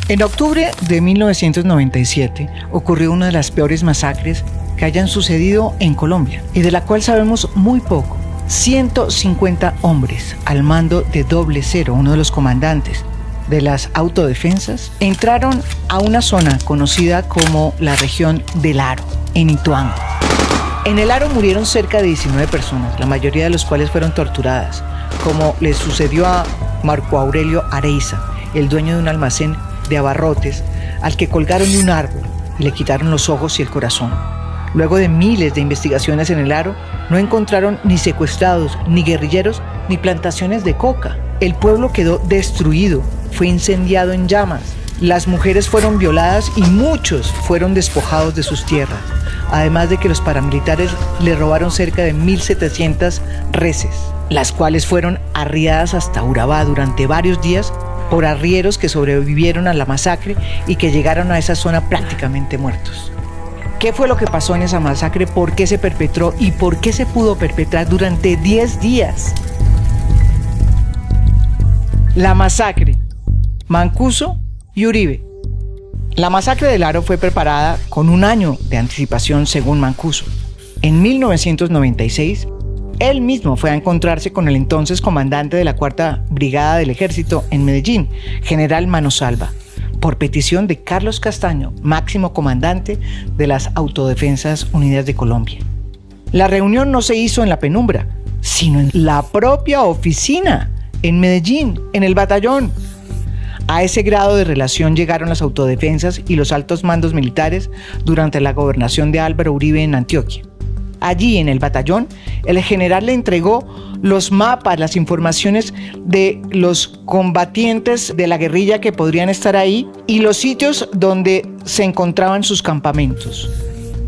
En octubre de 1997 ocurrió una de las peores masacres que hayan sucedido en Colombia y de la cual sabemos muy poco. 150 hombres al mando de Doble Cero, uno de los comandantes de las autodefensas, entraron a una zona conocida como la región del Aro, en Ituango. En el Aro murieron cerca de 19 personas, la mayoría de las cuales fueron torturadas, como les sucedió a Marco Aurelio Areiza, el dueño de un almacén de abarrotes, al que colgaron de un árbol y le quitaron los ojos y el corazón. Luego de miles de investigaciones en el Aro, no encontraron ni secuestrados, ni guerrilleros, ni plantaciones de coca. El pueblo quedó destruido, fue incendiado en llamas. Las mujeres fueron violadas y muchos fueron despojados de sus tierras. Además de que los paramilitares le robaron cerca de 1.700 reses, las cuales fueron arriadas hasta Urabá durante varios días por arrieros que sobrevivieron a la masacre y que llegaron a esa zona prácticamente muertos. ¿Qué fue lo que pasó en esa masacre? ¿Por qué se perpetró? ¿Y por qué se pudo perpetrar durante 10 días? La masacre. Mancuso y Uribe. La masacre del Aro fue preparada con un año de anticipación según Mancuso. En 1996, él mismo fue a encontrarse con el entonces comandante de la 4ª Brigada del Ejército en Medellín, general Manosalva, por petición de Carlos Castaño, máximo comandante de las Autodefensas Unidas de Colombia. La reunión no se hizo en la penumbra, sino en la propia oficina, en Medellín, en el batallón. A ese grado de relación llegaron las autodefensas y los altos mandos militares durante la gobernación de Álvaro Uribe en Antioquia. Allí, en el batallón, el general le entregó los mapas, las informaciones de los combatientes de la guerrilla que podrían estar ahí y los sitios donde se encontraban sus campamentos,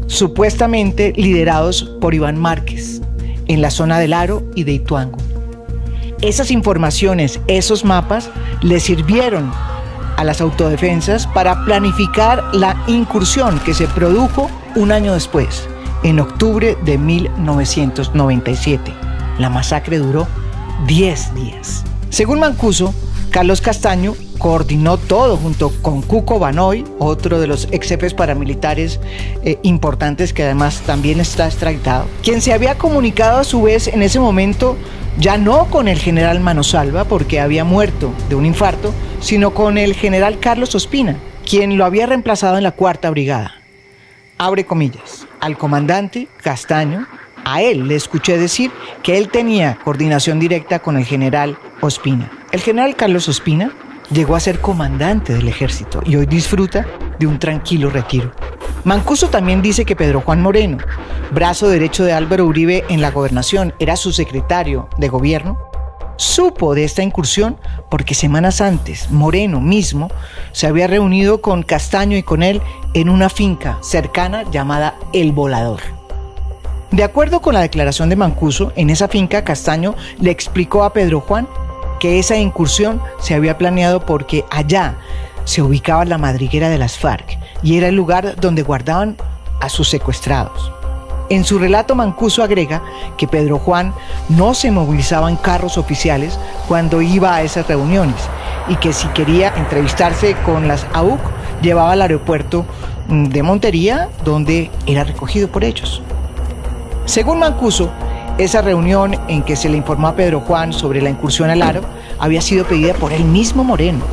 supuestamente liderados por Iván Márquez, en la zona del Aro y de Ituango. Esas informaciones, esos mapas, le sirvieron a las autodefensas para planificar la incursión que se produjo un año después, en octubre de 1997. La masacre duró 10 días. Según Mancuso, Carlos Castaño coordinó todo junto con Cuco Banoy, otro de los ex jefes paramilitares importantes que además también está extraditado, quien se había comunicado a su vez en ese momento ya no con el general Manosalva porque había muerto de un infarto, sino con el general Carlos Ospina, quien lo había reemplazado en la 4ª Brigada. Abre comillas, al comandante Castaño, a él le escuché decir que él tenía coordinación directa con el general Ospina. El general Carlos Ospina llegó a ser comandante del ejército y hoy disfruta de un tranquilo retiro. Mancuso también dice que Pedro Juan Moreno, brazo derecho de Álvaro Uribe en la gobernación, era su secretario de gobierno, supo de esta incursión porque semanas antes Moreno mismo se había reunido con Castaño y con él en una finca cercana llamada El Volador. De acuerdo con la declaración de Mancuso, en esa finca Castaño le explicó a Pedro Juan que esa incursión se había planeado porque allá se ubicaba la madriguera de las FARC y era el lugar donde guardaban a sus secuestrados. En su relato, Mancuso agrega que Pedro Juan no se movilizaba en carros oficiales cuando iba a esas reuniones y que si quería entrevistarse con las AUC, llevaba al aeropuerto de Montería, donde era recogido por ellos. Según Mancuso, esa reunión en que se le informó a Pedro Juan sobre la incursión al Aro había sido pedida por el mismo Moreno,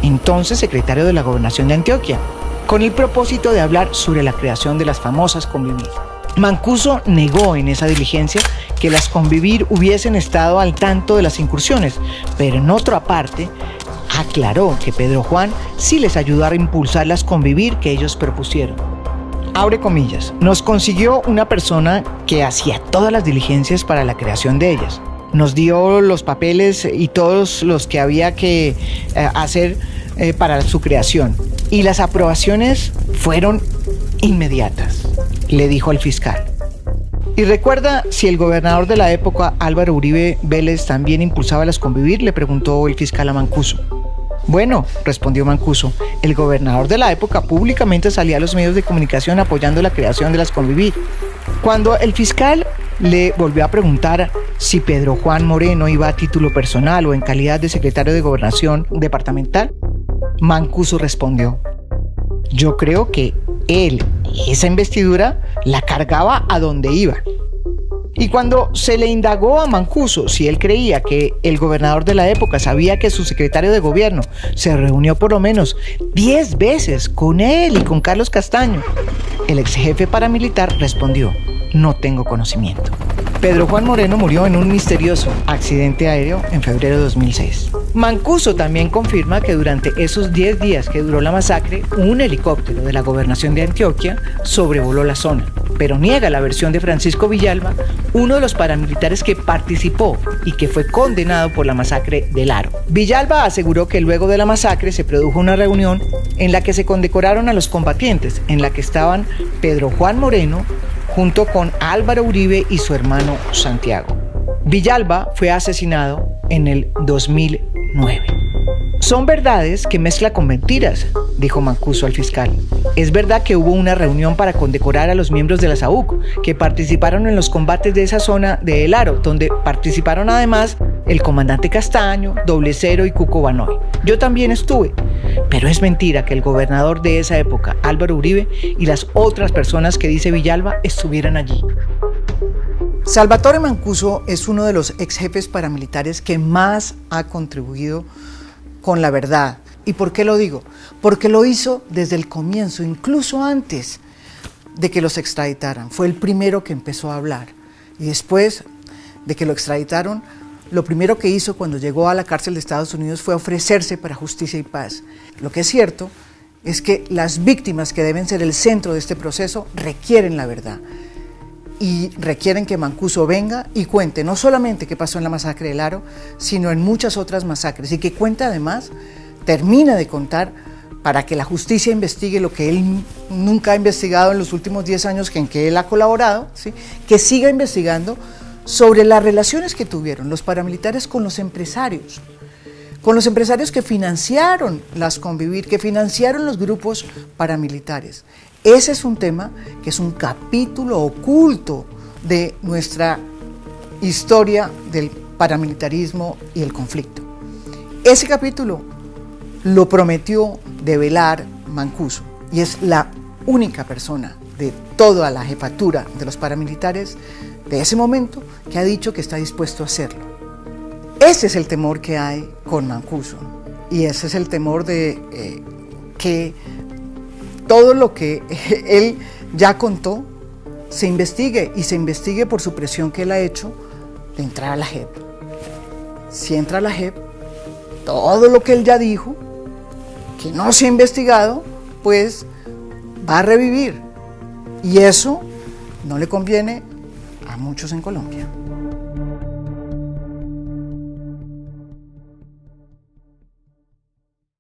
entonces secretario de la Gobernación de Antioquia, con el propósito de hablar sobre la creación de las famosas Convivir. Mancuso negó en esa diligencia que las Convivir hubiesen estado al tanto de las incursiones, pero en otra parte aclaró que Pedro Juan sí les ayudó a impulsar las Convivir que ellos propusieron. Abre comillas, nos consiguió una persona que hacía todas las diligencias para la creación de ellas. Nos dio los papeles y todos los que había que hacer para su creación. Y las aprobaciones fueron inmediatas, le dijo al fiscal. ¿Y recuerda si el gobernador de la época, Álvaro Uribe Vélez, también impulsaba las Convivir?, le preguntó el fiscal a Mancuso. Bueno, respondió Mancuso, el gobernador de la época públicamente salía a los medios de comunicación apoyando la creación de las Convivir. Cuando el fiscal le volvió a preguntar si Pedro Juan Moreno iba a título personal o en calidad de secretario de Gobernación departamental, Mancuso respondió: yo creo que él esa investidura la cargaba a donde iba. Y cuando se le indagó a Mancuso si él creía que el gobernador de la época sabía que su secretario de gobierno se reunió por lo menos 10 veces con él y con Carlos Castaño, el ex jefe paramilitar respondió: no tengo conocimiento. Pedro Juan Moreno murió en un misterioso accidente aéreo en febrero de 2006. Mancuso también confirma que durante esos 10 días que duró la masacre, un helicóptero de la gobernación de Antioquia sobrevoló la zona, pero niega la versión de Francisco Villalba, uno de los paramilitares que participó y que fue condenado por la masacre del Aro. Villalba aseguró que luego de la masacre se produjo una reunión en la que se condecoraron a los combatientes, en la que estaban Pedro Juan Moreno, junto con Álvaro Uribe y su hermano Santiago. Villalba fue asesinado en el 2009. Son verdades que mezcla con mentiras, dijo Mancuso al fiscal. Es verdad que hubo una reunión para condecorar a los miembros de la SAUC que participaron en los combates de esa zona de El Aro, donde participaron además el comandante Castaño, Doble Cero y Cuco Banoy. Yo también estuve, pero es mentira que el gobernador de esa época, Álvaro Uribe, y las otras personas que dice Villalba estuvieran allí. Salvatore Mancuso es uno de los ex jefes paramilitares que más ha contribuido con la verdad. ¿Y por qué lo digo? Porque lo hizo desde el comienzo, incluso antes de que los extraditaran. Fue el primero que empezó a hablar. Y después de que lo extraditaron, lo primero que hizo cuando llegó a la cárcel de Estados Unidos fue ofrecerse para justicia y paz. Lo que es cierto es que las víctimas que deben ser el centro de este proceso requieren la verdad. Y requieren que Mancuso venga y cuente no solamente qué pasó en la masacre del Aro, sino en muchas otras masacres, y que cuente además, termina de contar, para que la justicia investigue lo que él nunca ha investigado en los últimos 10 años en que él ha colaborado, ¿sí? Que siga investigando sobre las relaciones que tuvieron los paramilitares con los empresarios que financiaron las Convivir, que financiaron los grupos paramilitares. Ese es un tema que es un capítulo oculto de nuestra historia del paramilitarismo y el conflicto. Ese capítulo lo prometió develar Mancuso y es la única persona de toda la jefatura de los paramilitares de ese momento que ha dicho que está dispuesto a hacerlo. Ese es el temor que hay con Mancuso y ese es el temor de que todo lo que él ya contó se investigue y se investigue por su presión que él ha hecho de entrar a la JEP. Si entra a la JEP, todo lo que él ya dijo, que no se ha investigado, pues va a revivir. Y eso no le conviene a muchos en Colombia.